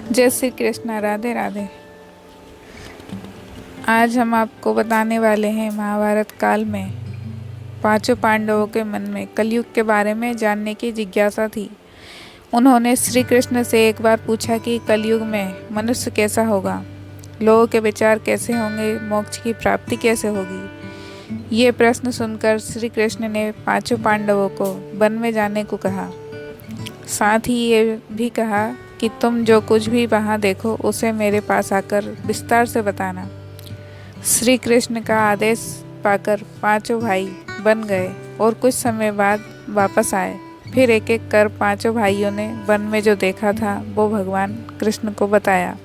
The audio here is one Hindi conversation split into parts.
जय श्री कृष्णा। राधे राधे। आज हम आपको बताने वाले हैं महाभारत काल में पांचों पांडवों के मन में कलयुग के बारे में जानने की जिज्ञासा थी। उन्होंने श्री कृष्ण से एक बार पूछा कि कलयुग में मनुष्य कैसा होगा, लोगों के विचार कैसे होंगे, मोक्ष की प्राप्ति कैसे होगी। ये प्रश्न सुनकर श्री कृष्ण ने पांचों पांडवों को वन में जाने को कहा। साथ ही ये भी कहा कि तुम जो कुछ भी वहाँ देखो उसे मेरे पास आकर विस्तार से बताना। श्री कृष्ण का आदेश पाकर पांचों भाई बन गए और कुछ समय बाद वापस आए। फिर एक एक कर पांचों भाइयों ने वन में जो देखा था वो भगवान कृष्ण को बताया।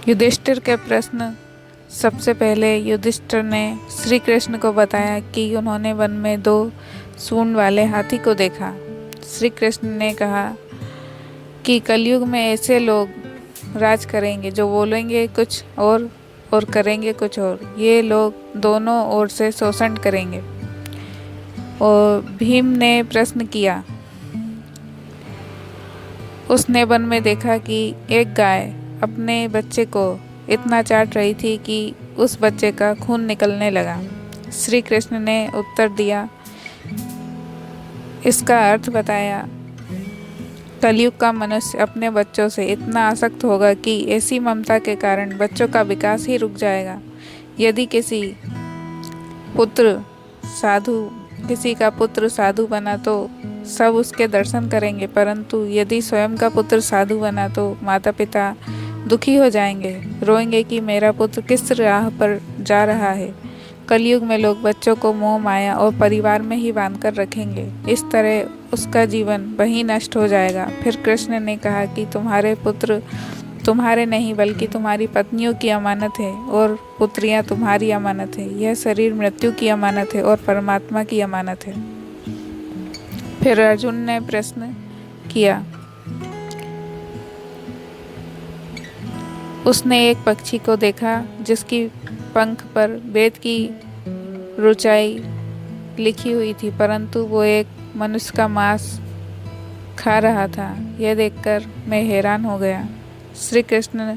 युधिष्ठिर के प्रश्न। सबसे पहले युधिष्ठिर ने श्री कृष्ण को बताया कि उन्होंने वन में 2 सूंड वाले हाथी को देखा। श्री कृष्ण ने कहा कि कलयुग में ऐसे लोग राज करेंगे जो बोलेंगे कुछ और करेंगे कुछ और। ये लोग दोनों ओर से शोषण करेंगे। और भीम ने प्रश्न किया। उसने वन में देखा कि एक गाय अपने बच्चे को इतना चाट रही थी कि उस बच्चे का खून निकलने लगा। श्री कृष्ण ने उत्तर दिया, इसका अर्थ बताया। कलयुग का मनुष्य अपने बच्चों से इतना आसक्त होगा कि ऐसी ममता के कारण बच्चों का विकास ही रुक जाएगा। यदि किसी का पुत्र साधु बना तो सब उसके दर्शन करेंगे, परंतु यदि स्वयं का पुत्र साधु बना तो माता पिता दुखी हो जाएंगे, रोएंगे कि मेरा पुत्र किस राह पर जा रहा है। कलयुग में लोग बच्चों को मोह माया और परिवार में ही बांधकर रखेंगे। इस तरह उसका जीवन वहीं नष्ट हो जाएगा। फिर कृष्ण ने कहा कि तुम्हारे पुत्र तुम्हारे नहीं बल्कि तुम्हारी पत्नियों की अमानत है और पुत्रियां तुम्हारी अमानत है। यह शरीर मृत्यु की अमानत है और परमात्मा की अमानत है। फिर अर्जुन ने प्रश्न किया। उसने एक पक्षी को देखा जिसकी पंख पर वेद की ऋचाई लिखी हुई थी, परंतु वो एक मनुष्य का मांस खा रहा था। यह देखकर मैं हैरान हो गया। श्री कृष्ण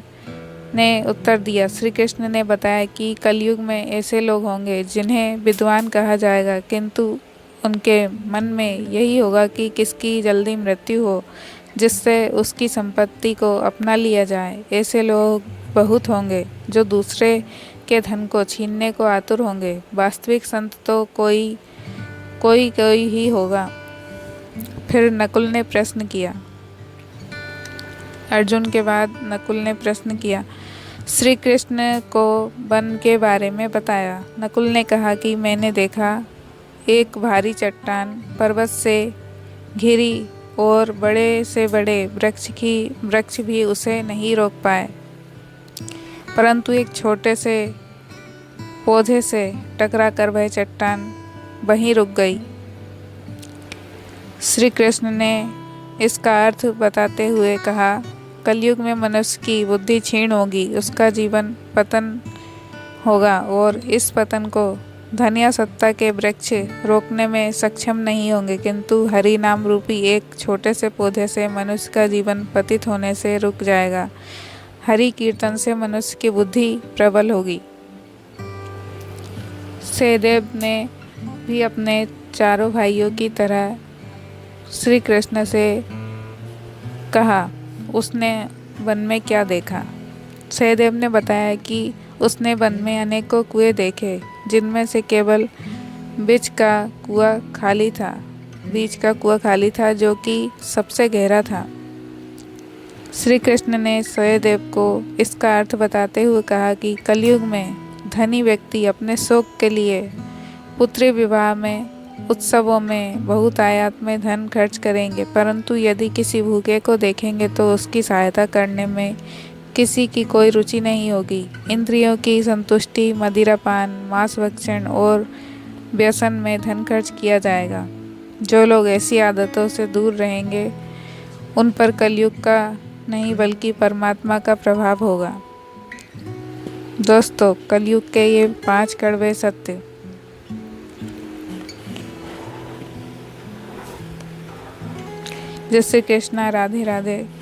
ने उत्तर दिया। श्री कृष्ण ने बताया कि कलयुग में ऐसे लोग होंगे जिन्हें विद्वान कहा जाएगा, किंतु उनके मन में यही होगा कि किसकी जल्दी मृत्यु हो जिससे उसकी संपत्ति को अपना लिया जाए। ऐसे लोग बहुत होंगे जो दूसरे के धन को छीनने को आतुर होंगे। वास्तविक संत तो कोई ही होगा। फिर नकुल ने प्रश्न किया। अर्जुन के बाद नकुल ने प्रश्न किया। श्री कृष्ण को वन के बारे में बताया। नकुल ने कहा कि मैंने देखा एक भारी चट्टान पर्वत से घिरी और बड़े से बड़े वृक्ष भी उसे नहीं रोक पाए, परंतु एक छोटे से पौधे से टकराकर वह चट्टान वहीं रुक गई। श्री कृष्ण ने इसका अर्थ बताते हुए कहा, कलयुग में मनुष्य की बुद्धि क्षीण होगी, उसका जीवन पतन होगा और इस पतन को धन या सत्ता के वृक्ष रोकने में सक्षम नहीं होंगे, किंतु हरि नाम रूपी एक छोटे से पौधे से मनुष्य का जीवन पतित होने से रुक जाएगा। हरि कीर्तन से मनुष्य की बुद्धि प्रबल होगी। सहदेव ने भी अपने चारों भाइयों की तरह श्री कृष्ण से कहा उसने वन में क्या देखा। सहदेव ने बताया कि उसने वन में अनेकों कुएं देखे, जिनमें से केवल बीच का कुआं खाली था जो कि सबसे गहरा था। श्री कृष्ण ने सहदेव को इसका अर्थ बताते हुए कहा कि कलयुग में धनी व्यक्ति अपने शौक के लिए पुत्री विवाह में, उत्सवों में बहुत आयात में धन खर्च करेंगे, परंतु यदि किसी भूखे को देखेंगे तो उसकी सहायता करने में किसी की कोई रुचि नहीं होगी। इंद्रियों की संतुष्टि, मदिरापान, मांस भक्षण और व्यसन में धन खर्च किया जाएगा। जो लोग ऐसी आदतों से दूर रहेंगे उन पर कलयुग का नहीं बल्कि परमात्मा का प्रभाव होगा। दोस्तों, कलयुग के ये 5 कड़वे सत्य जय श्री कृष्णा, राधे राधे।